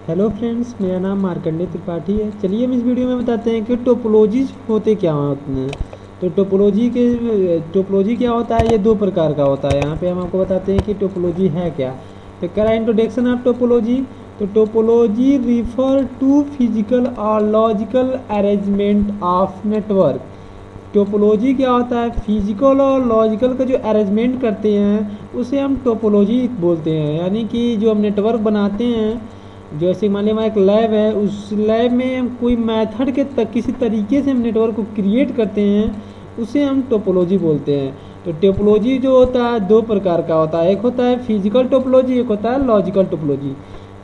Hello friends, मेरा नाम मार्कंडेय त्रिपाठी है। चलिए हम इस वीडियो में बताते हैं कि टोपोलॉजीज होते क्या होते हैं। तो टोपोलॉजी क्या होता है, ये दो प्रकार का होता है। यहाँ पे हम आपको बताते हैं कि टोपोलॉजी है क्या। तो करा इंट्रोडक्शन ऑफ टोपोलॉजी। तो टोपोलॉजी रिफर टू फिजिकल और logical arrangement of network. Topology क्या होता है, फिजिकल और लॉजिकल का जो अरेंजमेंट करते हैं उसे हम टोपोलॉजी बोलते हैं। यानी कि जो हम नेटवर्क बनाते हैं, जैसे मान लिया हमारा एक लैब है, उस लैब में हम कोई मेथड के किसी तरीके से हम नेटवर्क को क्रिएट करते हैं, उसे हम टोपोलॉजी बोलते हैं। तो टोपोलॉजी जो होता है दो प्रकार का होता है, एक होता है फिजिकल टोपोलॉजी, एक होता है लॉजिकल टोपोलॉजी।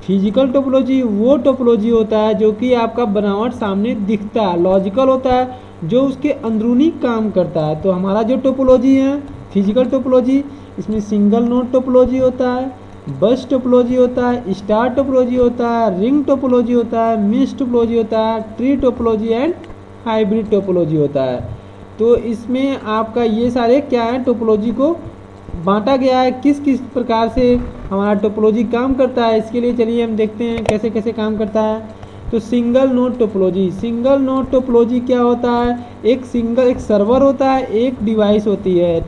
फिजिकल टोपोलॉजी वो टोपोलॉजी होता है जो कि आपका बनावट सामने दिखता है। लॉजिकल होता है जो उसके अंदरूनी काम करता है। तो हमारा जो टोपोलॉजी है फिजिकल टोपोलॉजी, इसमें सिंगल नोड टोपोलॉजी होता है, बस टोपोलॉजी होता है, स्टार टोपोलॉजी होता है, रिंग टोपोलॉजी होता है, मिक्स टोपोलॉजी होता है, tree topology and hybrid topology होता है। तो इसमें आपका ये सारे क्या है, टोपोलॉजी को बांटा गया है, किस किस प्रकार से हमारा टोपोलॉजी काम करता है। इसके लिए चलिए हम देखते हैं कैसे कैसे काम करता है। तो single node topology, single node topology क्या होता है, एक सर्वर होता है, एक डिवाइस होती है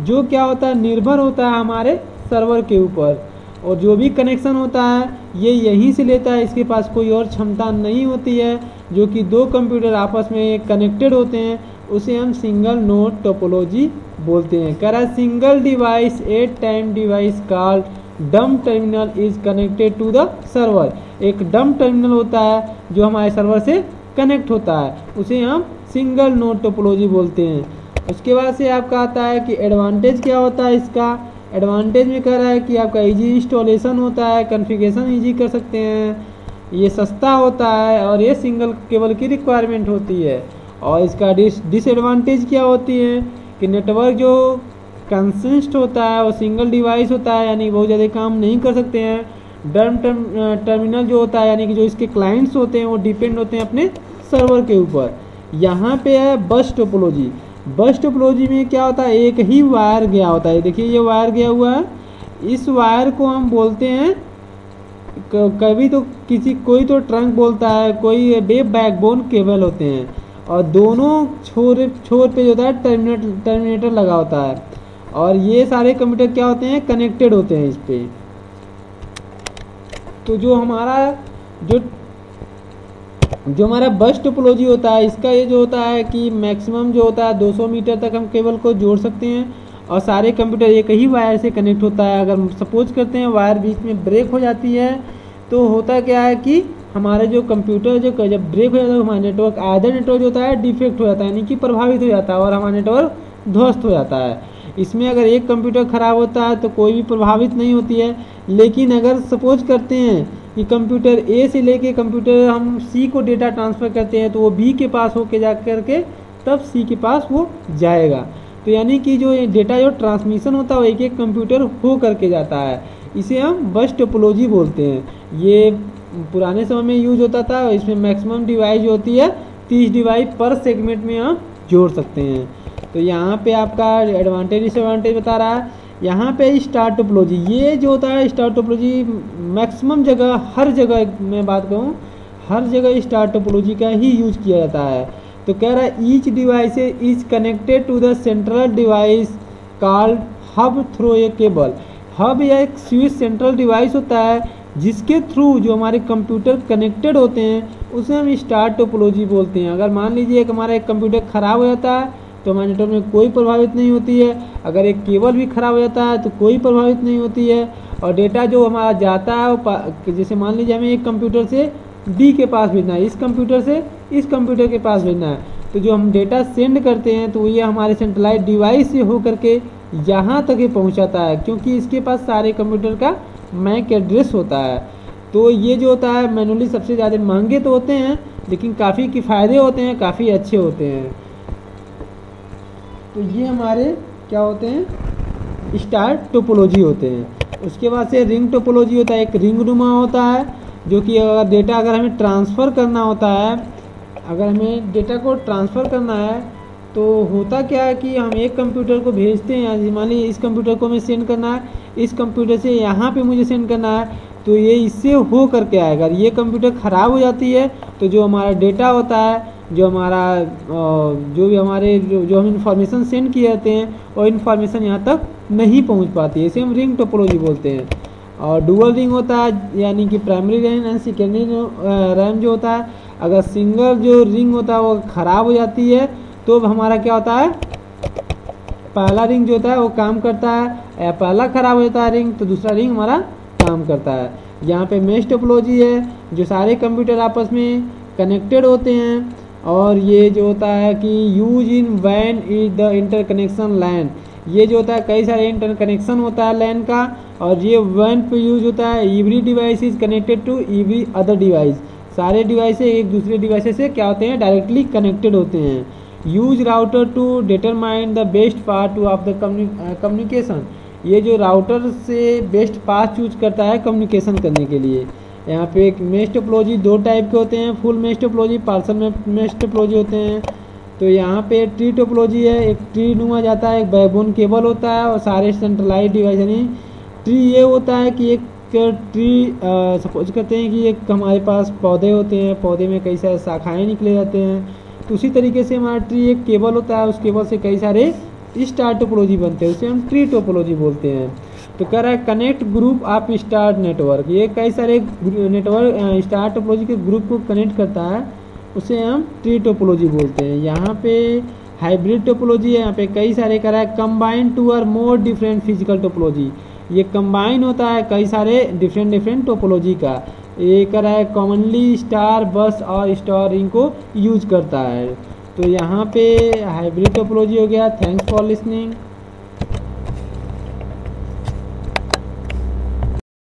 जो क्या होता है, निर्भर होता है हमारे सर्वर के ऊपर, और जो भी कनेक्शन होता है ये यहीं से लेता है। इसके पास कोई और क्षमता नहीं होती है। जो कि दो कंप्यूटर आपस में कनेक्टेड होते हैं उसे हम सिंगल नोड टोपोलॉजी बोलते हैं। कह रहा है single device at time device called dumb terminal is connected to the server. एक डम टर्मिनल होता है जो हमारे सर्वर से कनेक्ट होता है, उसे हम सिंगल नोड टोपोलॉजी बोलते हैं। उसके बाद से आपका आता है कि एडवांटेज क्या होता है इसका। एडवांटेज में कह रहा है कि आपका इजी इंस्टॉलेशन होता है, कॉन्फ़िगरेशन इजी कर सकते हैं, ये सस्ता होता है और ये सिंगल केबल की रिक्वायरमेंट होती है। और इसका डिसएडवांटेज क्या होती है कि नेटवर्क जो कंसिस्ट होता है वो सिंगल डिवाइस होता है, यानी बहुत ज़्यादा काम नहीं कर सकते हैं। टर्मिनल जो होता है, यानी कि जो इसके क्लाइंट्स होते हैं वो डिपेंड होते हैं अपने सर्वर के ऊपर। यहाँ पे है बस टोपोलॉजी। बस टोपोलॉजी में क्या होता है, एक ही वायर गया होता है। देखिए ये वायर गया हुआ है, इस वायर को हम बोलते हैं कभी तो कोई तो ट्रंक बोलता है, कोई बैकबोन केबल होते हैं, और दोनों छोर पे जो होता है टर्मिनेटर लगा होता है, और ये सारे कंप्यूटर क्या होते हैं, कनेक्टेड होते हैं इस पे। तो जो हमारा बस टोपोलॉजी होता है, इसका ये जो होता है कि मैक्सिमम जो होता है 200 मीटर तक हम केबल को जोड़ सकते हैं, और सारे कंप्यूटर एक ही वायर से कनेक्ट होता है। अगर सपोज करते हैं वायर बीच में ब्रेक हो जाती है तो होता क्या है कि हमारे जो कंप्यूटर जब ब्रेक हो जाता है हमारा नेटवर्क, आधा नेटवर्क जो होता है डिफेक्ट हो जाता है, यानी कि प्रभावित हो जाता है, और हमारा नेटवर्क ध्वस्त हो जाता है। इसमें अगर एक कंप्यूटर ख़राब होता है तो कोई भी प्रभावित नहीं होती है। लेकिन अगर सपोज करते हैं कि कंप्यूटर ए से लेके कंप्यूटर हम सी को डेटा ट्रांसफ़र करते हैं तो वो बी के पास होके जा करके तब सी के पास वो जाएगा। तो यानी कि जो डेटा जो ट्रांसमिशन होता है वो एक एक कंप्यूटर हो करके जाता है, इसे हम बस टोपोलॉजी बोलते हैं। ये पुराने समय में यूज होता था। इसमें मैक्सिमम डिवाइस जो होती है 30 डिवाइस पर सेगमेंट में हम जोड़ सकते हैं। तो यहाँ पे आपका एडवांटेज डिसएडवांटेज बता रहा है। यहाँ पे स्टार टोपोलॉजी, ये जो होता है स्टार टोपोलॉजी मैक्सिमम जगह, हर जगह मैं बात कहूँ हर जगह स्टार टोपोलॉजी का ही यूज किया जाता है। तो कह रहा है each device is connected to the central device called hub through a cable. Hub या एक स्विच सेंट्रल डिवाइस होता है जिसके थ्रू जो हमारे कंप्यूटर कनेक्टेड होते हैं उसे हम स्टार टोपोलॉजी बोलते हैं। अगर मान लीजिए हमारा एक कंप्यूटर ख़राब हो जाता है तो हमारे नेटवर्क में कोई प्रभावित नहीं होती है। अगर एक केबल भी ख़राब हो जाता है तो कोई प्रभावित नहीं होती है। और डेटा जो हमारा जाता है, जैसे मान लीजिए हमें एक कंप्यूटर से डी के पास भेजना है, इस कंप्यूटर से इस कंप्यूटर के पास भेजना है, तो जो हम डेटा सेंड करते हैं तो ये हमारे सेंट्रलाइज डिवाइस से हो करके यहाँ तक ही पहुँचाता है, क्योंकि इसके पास सारे कंप्यूटर का मैक एड्रेस होता है। तो ये जो होता है मैनुअली सबसे ज़्यादा महंगे तो होते हैं, लेकिन काफ़ी किफ़ायदे होते हैं, काफ़ी अच्छे होते हैं। तो ये हमारे क्या होते हैं, स्टार टोपोलॉजी होते हैं। उसके बाद से रिंग टोपोलॉजी होता है। एक रिंग नुमा होता है जो कि अगर हमें ट्रांसफ़र करना होता है, अगर हमें डेटा को ट्रांसफ़र करना है तो होता क्या है कि हम एक कंप्यूटर को भेजते हैं, मान लीजिए इस कंप्यूटर को हमें सेंड करना है, इस कंप्यूटर से यहाँ पे मुझे सेंड करना है, तो ये इससे हो करके आएगा। ये कंप्यूटर ख़राब हो जाती है तो जो हमारा डेटा होता है, जो हमारा जो भी हमारे जो हम इंफॉर्मेशन सेंड किए जाते हैं और इन्फॉर्मेशन यहाँ तक नहीं पहुँच पाती है, इसे हम रिंग टोपोलॉजी बोलते हैं। और डुअल रिंग होता है, यानी कि primary RAM and secondary RAM जो होता है, अगर सिंगल जो रिंग होता है वो ख़राब हो जाती है तो हमारा क्या होता है, पहला रिंग जो होता है वो काम करता है, या पहला ख़राब हो जाता है रिंग तो दूसरा रिंग हमारा काम करता है। यहाँ पे मेश टोपोलॉजी है, जो सारे कंप्यूटर आपस में कनेक्टेड होते हैं, और ये जो होता है कि यूज इन वैन इज द इंटरकनेक्शन लैन, ये जो होता है कई सारे इंटरकनेक्शन होता है लैन का, और ये वैन पे यूज होता है। Every device is connected to every other device, सारे डिवाइस एक दूसरे डिवाइस से क्या होते हैं, डायरेक्टली कनेक्टेड होते हैं। Use router to determine the best path of the communication, ये जो राउटर से बेस्ट पाथ चूज करता है कम्युनिकेशन करने के लिए। यहाँ पे एक मेश टोपोलॉजी दो टाइप के होते हैं, full mesh topology, parcel mesh topology होते हैं। तो यहाँ पे ट्री टोपोलॉजी है, एक ट्री नुमा जाता है, एक बैकबोन केबल होता है और सारे सेंट्रलाइज डिवाइस, यानी ट्री ये होता है कि एक ट्री सपोज करते हैं कि एक हमारे पास पौधे होते हैं, पौधे में कई सारे शाखाएँ निकले जाते हैं, तो उसी तरीके से हमारा ट्री एक केबल होता है, उस केबल से कई सारे स्टार टोपोलॉजी बनते हैं, उसे हम ट्री टोपोलॉजी बोलते हैं। तो कह रहा है connect group of star network, ये कई सारे नेटवर्क स्टार टोपोलॉजी के ग्रुप को कनेक्ट करता है, उसे हम ट्री टोपोलॉजी बोलते हैं। यहाँ पे हाइब्रिड टोपोलॉजी है, यहाँ पे कई सारे कह रहा है combine two or more different physical topology, ये कंबाइन होता है कई सारे डिफरेंट टोपोलॉजी का। ये कह रहा है कॉमनली स्टार बस और स्टार रिंग को यूज करता है। तो यहाँ पे हाइब्रिड टोपोलॉजी हो गया। Thanks for listening.